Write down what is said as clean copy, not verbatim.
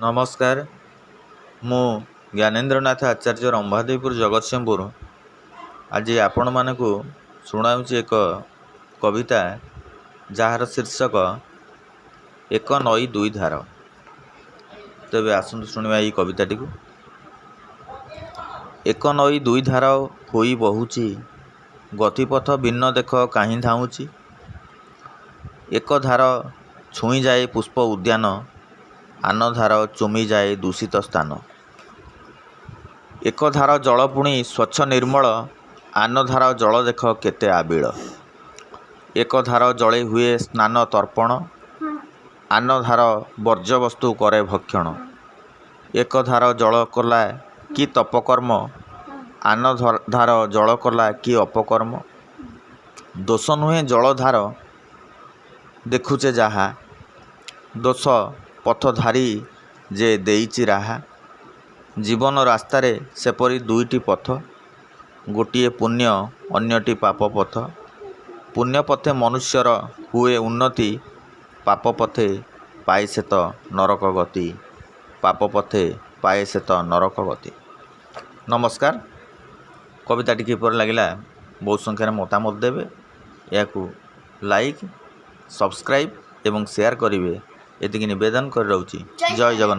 नमस्कार। मु ज्ञानेन्द्रनाथ आचार्य रंभादेवीपुर जगतसिंहपुर आज आपण मानक शुणाऊँच एक कविता जार शीर्षक एक नई दुई धार। तेबे आसतु शुणा ये कविताटी को। एक नई दुई धार होई बहुची गतिपथ भिन्न देख कहीं धाऊँची। एक धार छुई जाए पुष्प उद्यान आन धार चुमी जाए दूषित स्थान। एक धार जल पुणी स्वच्छ निर्मल आन धार जल देख केते आबिल। एक धार जले हुए स्नान तर्पण आन धार वर्ज्यवस्तु करे भक्षण। एक धार जल कला कि तपकर्म आन धार जल कला कि अपकर्म। दोष नुहे जल धार देखुचे जहा दोष पथधारी जे देइची राहा। जीवन रास्तारे सेपरी दुईटी पथ गोटिए पुण्य अन्यटी पाप पथ। पुण्य पथे मनुष्यर हुए उन्नति पाप पथे पाए से तो नरक गति। पाप पथे पाए से तो नरक गति। नमस्कार। कविताटी किपर लगिला बहुत संख्यार मतामत देवे। या लाइक सब्सक्राइब एवं शेयर करेंगे एतिक निवेदन कर रही। जय जगन्नाथ।